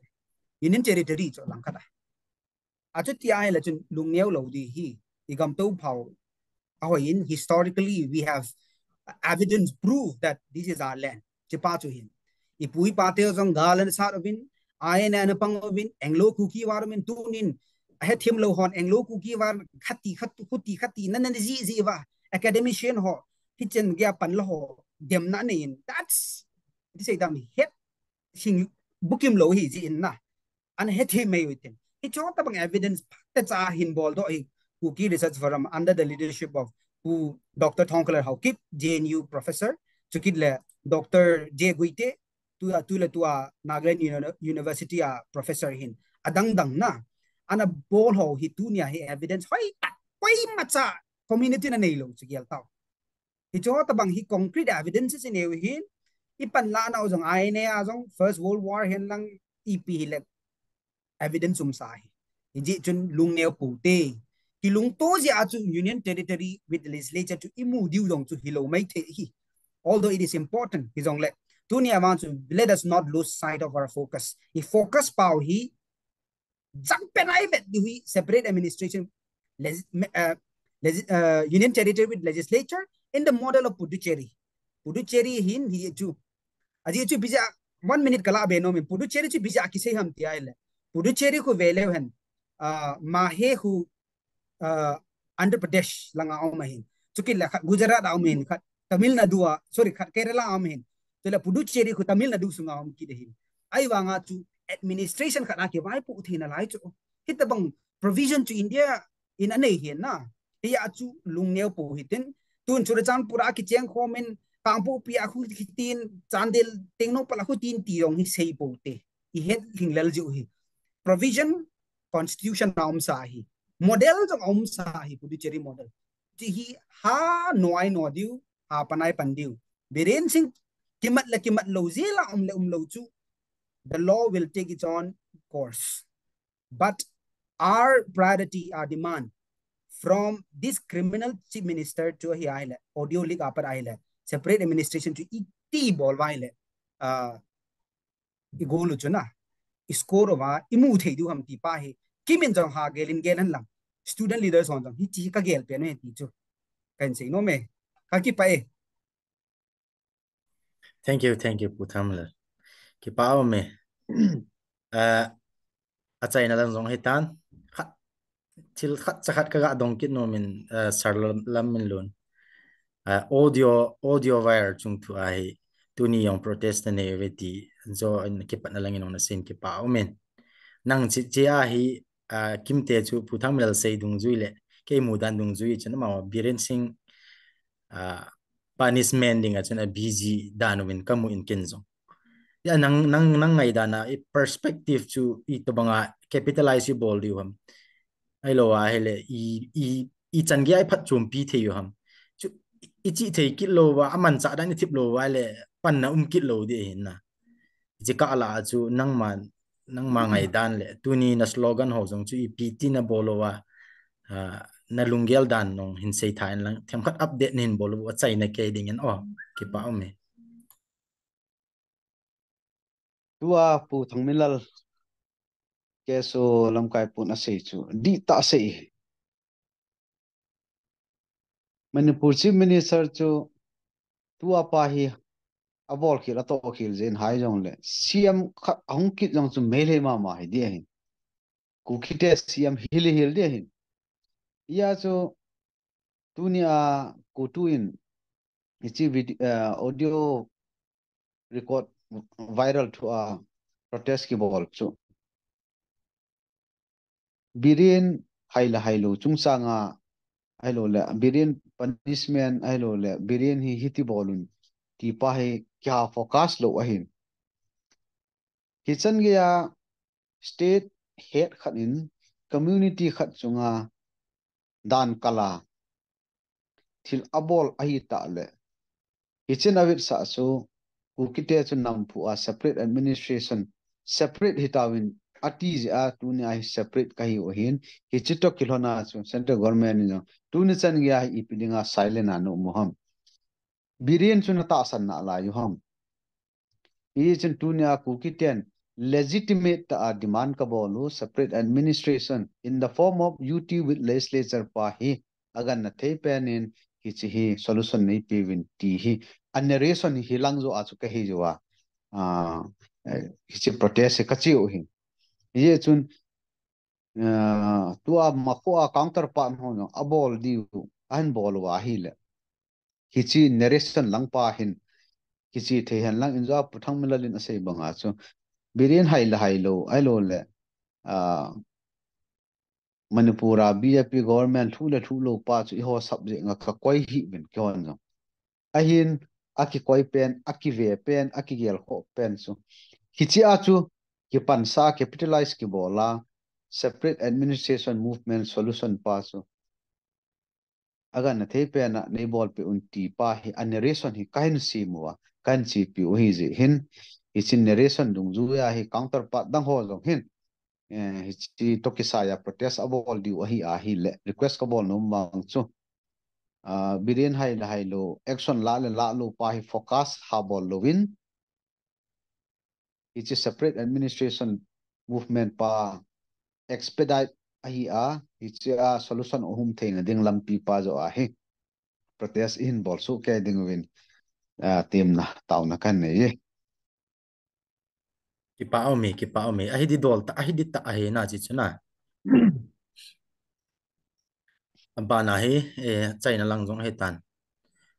Union territory cho langkada chuti ai le chun lung neo lo di hi igam to phau in historically we have evidence proof that this is our land chipa chu hin ipui pate jong galan sa robin ayen an pang robin Anglo kuki warmin tunin he thim lo hon Anglo kuki war khati nan ji wa academician ho kitchen gya pan lo ho dem na nin that's this is dam het sing bukim lo hi ji in na an het he may with him it chot bang evidence that's a hin bol do kuki research forum under the leadership of who Dr. Thongkalar Haukip, JNU professor, Chukidle Dr. J. Guite, tua Nagaland University professor hin. Adang dang na, ana bol ho hitunia he evidence hoy macha community na nailo chigyal tao. Hicho tabang hi concrete evidences in ewi hin, ipan la na ozong aine azong First World War hin lang ipi hilek evidence umsahi. Iji chun lung neo pute. Kilung to ji achu union territory with the legislature to imu diu dong to hilo mai the hi although it is important his ong le tunia want to let us not lose sight of our focus if focus pau hi jang penai bet di separate administration union territory with legislature in the model of Puducherry hin hi chu aji chu bija 1 minute kala be no min Puducherry chu bija kisai ham ti ai le Puducherry ko vele hen Mahe hu Andhra Pradesh langa aumahin chukil la Gujarat aumahin khat Tamil Nadu sorry khat Kerala aumahin tela Puducherry khu Tamil Nadu sunga aum ki dehin ai wanga chu administration khana ke vai pu thina lai chu hitabang provision to India in anei hin na ya chu lungneu pu hitin tun churachan pura ki cheng khomen kampu pi akhu tin chandel tengno pala khu tin ti rong hi sei pu te I het hinglal ju hi provision constitution naum sa hi model jong om sa hi Puducherry model ti hi ha noi no diu ha panai pan diu Biren Singh kimat lo zela lo chu the law will take its own course but our priority our demand from this criminal chief minister to hi aile audio leak apar aile separate administration to iti bol waile igolu chuna score wa imu thei du ham ti pa hi kimin jong ha gelin gelan lang student leaders on hi chi ka gel pe ne ti chu kan sei no me ka ki pa Thank you Puthamla ki pa me achai na lang jong hitan til khat chakhat ka dong kit no min sarlam min lun audio wire chung tu ai tuni yong protest ne veti zo in ki pat na lang in on sin ki pa men nang chi a hi kimte chu Puthamla sei dung zuile ke mudan dung zui chen ma Biren Singh punishment ding a chen a busy danwin kamu in kenzo ya nang ngaidan na perspective chu I to banga capitalize you bol di ham ai lo a hele I chan gi ai phat chum pi the yu ham chu ichi thei kit lo wa aman cha dan thip lo wa le pan na kit lo de hin na ji ka la chu nang ma ngaidan le tuni na slogan ho jong chu pt na bolo wa na lunggel dan nong hin sei thain lang them khat update nin bolu wa chai na ke ding en o ki pa me tua pu thangmilal keso lamkai pu na sei chu di ta sei Manipur Chief Minister chu tua pa hi abol khil ato khil zen hai jong le CM hong kit jong chu mele ma hi dia hin ku khite CM hil dia hin ya chu tunia ku tuin ichi video audio record viral to a protest ki bol chu birin hailo chungchanga hailo le birin punishment hailo le birin hi hiti bolun ti pa hi kya focus lo ahin kitchen ge ya state head khanin community khat chunga dan kala thil abol ahi ta le kitchen avit sa so ku kite chu nam phu a separate administration separate hitawin ati a tuni a separate kahi ohin hichitok kilona chu central government no tuni chan gya ipidinga silent anu moham birin chuna ta san na la yu ham i chen tunia ku kiten legitimate ta demand ka bolu separate administration in the form of UT with legislature pa hi agan na thei penin hi chi hi solution nei pivin ti hi a narration hi langzo a chu ka hi jowa hi chi protest ka chi o hi ye chun tua mako a counterpart hono abol diu an bol wa hi le hi chi narration langpa hin hi chi the han lang inja puthang milalin asei banga chu birin hailo ai lo le Manipura BJP government thulo pa chu ho subject nga ka koi hi ben kyon no ahin aki koi pen aki ve pen aki gel ho pen chu hichi a chu ki pansa capitalize ki bola separate administration movement solution pa chu aga na thei pen na nei bol pe unti pa hi a narration hi kain si muwa kan chi pi o hi je hin hi chin narration dung zu ya hi counterpart dang ho jong hin hi tokisaya protest abol di wa hi a hi le request ka bol no mang chu birin hailo action la lo pa hi focus ha bol lovin it's a separate administration movement pa expedite ahi a it's a solution ohum theina ding lampi pa zo a hi protest in bol su ke ding win team na taw na kan ne ye ki pa me a hi di dol ta a hi di ta a he na chi chuna ba na hi chai na lang jong he tan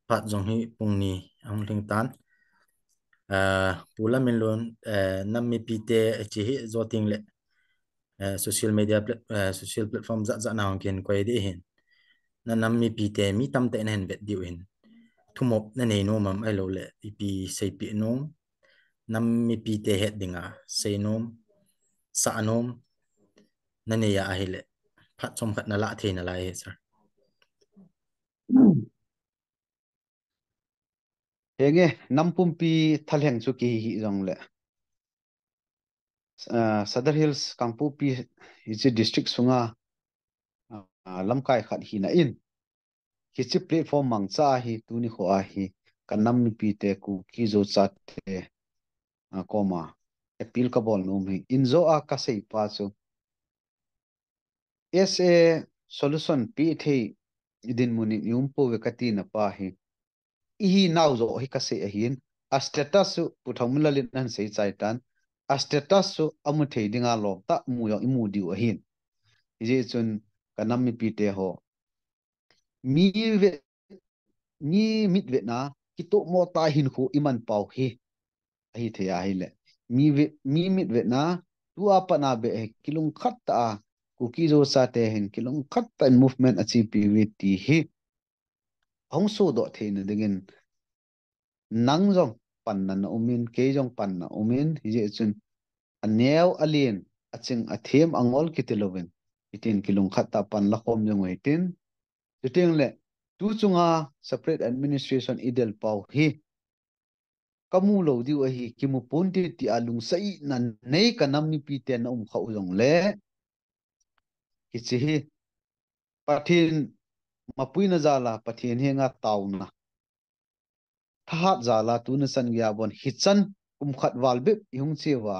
pat jong hi pung ni ang ling tan pula min lon nam mi pi te chi hi zo ting le social platform za na ken ko di hin na nam mi pi te mi tam te nen vet di hin thumop na nei no mam ai lo le pi sei pi no nam mi pi te het dinga sei nom sa nom na ne ya ai le phat som khat na la the na lai sir henge nampumpi thalheng chu ki hi jong le Sadar Hills Kangpupi is a district sunga lamkai khat hi na in kichi platform mangcha hi tuni kho a hi kanam mi pi te ku ki zo cha te koma appeal ka bol num hi inzo a ka sei pa chu SA solution pi thei idin muni yum po ve kati na pa hi hi naw zo hi ka sei hin a status su puthomlalin nan sei chai tan a status su amu thei dinga lo ta mu yo imu diu hin je chun kanam mi pi te ho mi ve mi mit ve na ki to mo ta hin khu iman pau hi hi the ya hi le mi mit ve na tu apa na be kilung khat ta ku ki zo sa te hin kilung khat ta movement achi pi wi ti hi hong so do the na dingin nang jong pan na umin ke jong pan na umin hi je chun aneu alien aching athem angol kitilovin itin kilung khat ta pan la khom jong itin tuting le tu chunga separate administration idel pau hi kamu lo di wa hi kimu ponti ti alung sai nan nei kanam mi pi ten khau jong le ki chi hi pathin mapuina zala pathin henga tauna thahat zala tuna san gya bon hichan khat walbe ihung chewa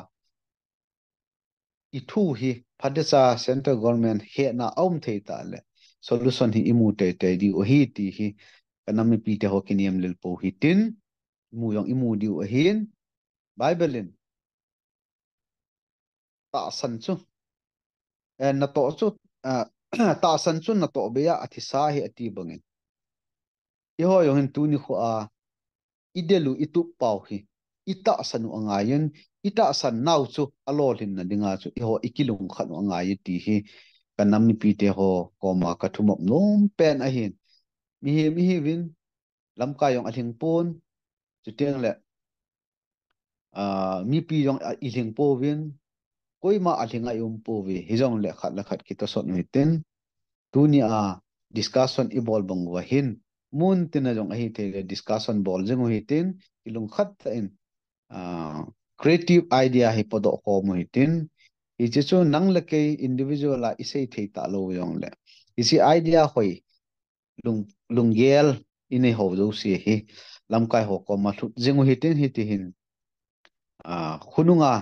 ithu hi phadesa central government he na aum theita le solution hi imu te di o hi ti hi kanami pi te hokiniam lel po hi tin mu yong imu di o hin bible ta san chu na to chu ta san chu na to be ya athisa hi ati bangin i ho yong hin tu ni khu a idelu itu pau hi ita sanu angayen ita san nau chu alol hin na dinga chu i ho ikilung khanu angai ti hi kanam ni pi te ho koma ka thumop nom pen a hin mi hi win lam ka yong athing pon chu teng le mi pi yong i hing po win koi ma athinga yum po vi hijong le khat ki to sot mi ten tu ni a discussion i bol bang wa hin mun tin a jong a hi the discussion bol jeng hi tin ilung khat ta in creative idea hi podo ko mo hi tin hi chu chu nang la ke individual a isei thei ta lo yong le isi idea hoi lung gel ine ho zo si hi lam kai ho ko ma thu jeng hi tin hi ti hin khununga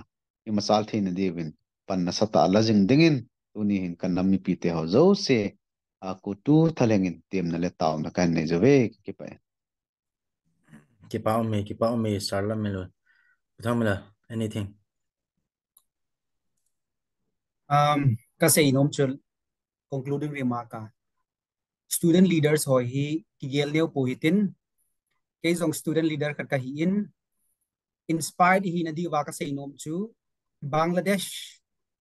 i masal thein devin panna sata la jing dingin tuni hin kan nammi pi te ho zo se ku tu thalengin tem na le taw na kan nei jove ki pa ki pa me sarla me lo thamla anything Ka say nom chul concluding remark student leaders hoi hi ki gel neu po hitin ke jong student leader khat ka hi inspired hi na di wa ka say nom chu Bangladesh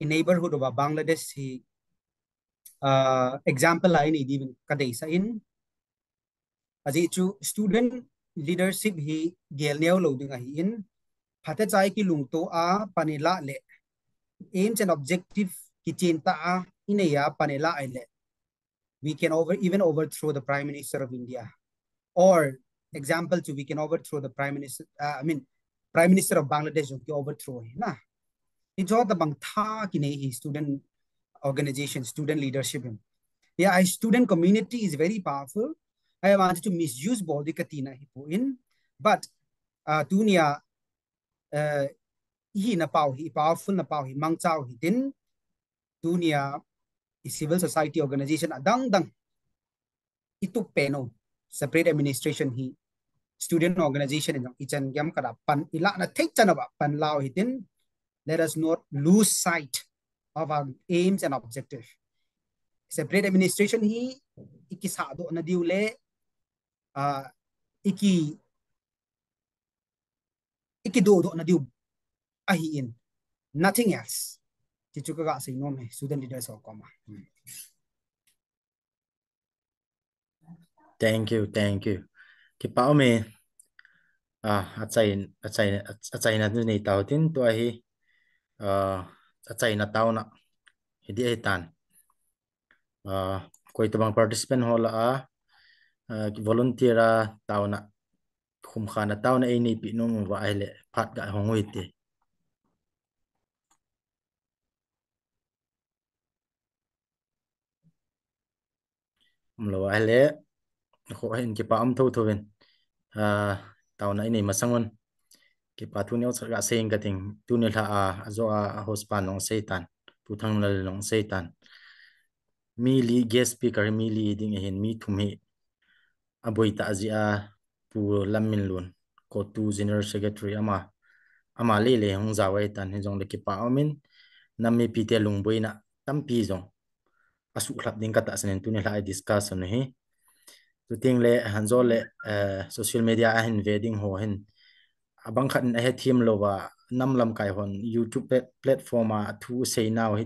in neighborhood of Bangladesh hi example lain ni di ka dei sa in aji chu student leadership hi gel neu lo ding hi in phate chai ki lung to a panila le aims and objective ki chinta a ineya panela ile we can even overthrow the Prime Minister of India, or example two, we can overthrow the Prime Minister of Bangladesh. We overthrow him. Na, it's all the bang tha ki nahi student organization, student leadership. Yeah, student community is very powerful. I wanted to misuse body katina in, but dunia hi na pau hi powerful na pau hi mang chao hi din dunia civil society organization adang dang itu peno separate administration hi student organization in ichan gam kada pan ila na take chana ba pan lao hitin let us not lose sight of our aims and objectives. Separate administration hi iki sa do na diule iki do na diu ahi in nothing else. Chichuka ga say no me student leaders or koma. Thank you ki pa me achai na ni tau tin to hi achai na tau na hidi tan koi tabang participant hola volunteer tau na khum khana tau na ei ni pi no mu wa ai le phat ga hongoi te lo ai le kho hin ki pa am tho tho ven tau na nei masangon ki pa thu neu ga seng ka ting tu ne tha zo hospan nong seitan tu thang na long seitan mi li guest speaker mi li ding hen mi thumi aboi ta zia pu lamin lun ko tu general secretary ama le hong zawai tan he jong le ki pa amin nammi pi te lung boina tampi jong asu khlap ding ka ta sen tu ne la discussion he tu ting le hanzo le social media a hin wedding ho hen abang khat a he thim lowa namlam kai hon YouTube platform a thu sei now he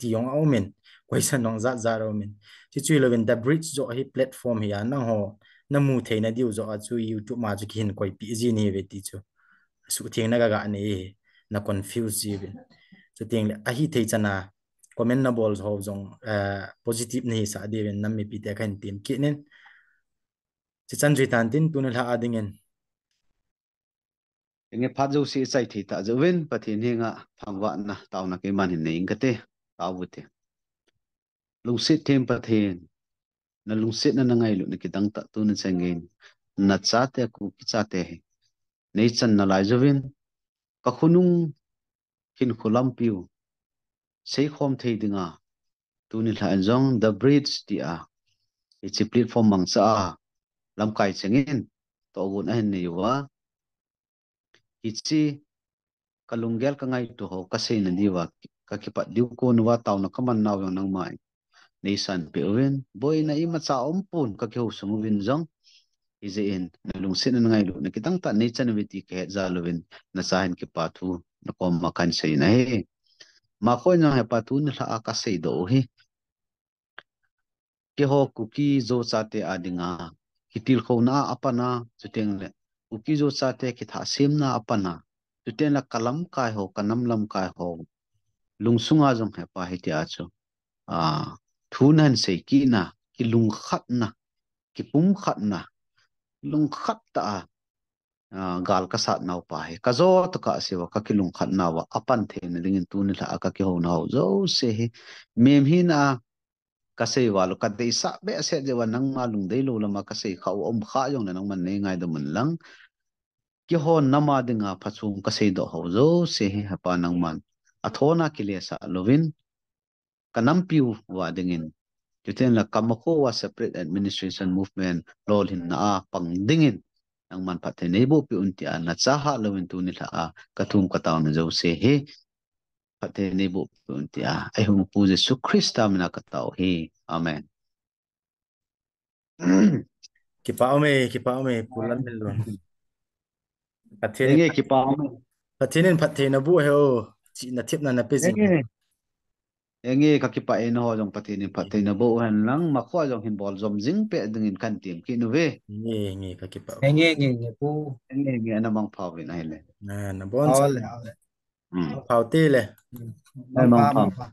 ti yong aumen question nong za ro men chi chui lovin the bridge zo hi platform hi na ho namu theina diu zo a chu YouTube ma chu kin koi pi ji ni ve ti chu su thing na ga ni na confuse ji bin chu ting le a hi thei chana commendable ho jong positive ni sa de ben nammi pi te kan tim ki nen chi chan ji tan tin tunel ha adingen nge phat zo si chai thi ta zo win pathin hinga phangwa na taw na ke man hin nei ngate taw bute lu sit them pathin na lungsit na nangai lu na kitang ta tu na sengin na chate ku kichate nei chan na lai jovin ka khunung hin khulam piu sei khom thei dinga tu ni hla jong the bridge ti a ichi platform mang sa lam kai chengin to gun a hen ni wa ichi kalunggel ka ngai to ho ka sei na diwa ka kipat diu ko nuwa taw na kaman naw yang nang mai nei san pe wen boy na i ma cha pun ka keu sung win jong ize in na lungsit na ngai lu na kitang ta nei chan witi ke za lovin na sa hen ki pa thu na kom ma kan sei na he ma khoi na he pa thu na hla ka sei do hi ke ho kuki zo cha te adinga kitil kho na apana chuteng le kuki zo cha te ki tha sim na apana chuten la kalam kai ho kanam lam kai ho lungsunga jong he pa hi ti a chu a thunan sei ki na ki lung khat na ki pum khat na lung khat ta gal ka sat nau pa he ka zo to ka siwa ka ki lung khat na wa apan the na dingin tu ni la ka ki ho na ho zo se he mem hi na ka sei wa lo ka dei sa be se je wa nang ma lung dei lo lama ka sei khau om kha yong na nang man nei ngai da mun lang ki ho nama dinga phachum ka sei do ho zo se he ha pa nang man athona ki le sa lovin kanam piu wa dingin juten la kamako wa separate administration movement lol hin na pang dingin ang man pathe nei bo pi unti a na cha ha lovin tu ni la a kathum ka taw na zo se he pathe nei bo pi unti a ai hum pu je su krista mina ka taw he amen ki pa ome pulan melon enge ki pa ome pathenin pathena bu he o chi na thip na pejing enge ka ki pa en ho jong pathe na bo han lang ma khwa jong hin bol zom jing pe dingin kan tim ki nu ve nge ka ki pa Nghe pu. enge na mang phaw vi na hele na bon sa Ole. phao tê le ai Mang mang pha phaw mang pha.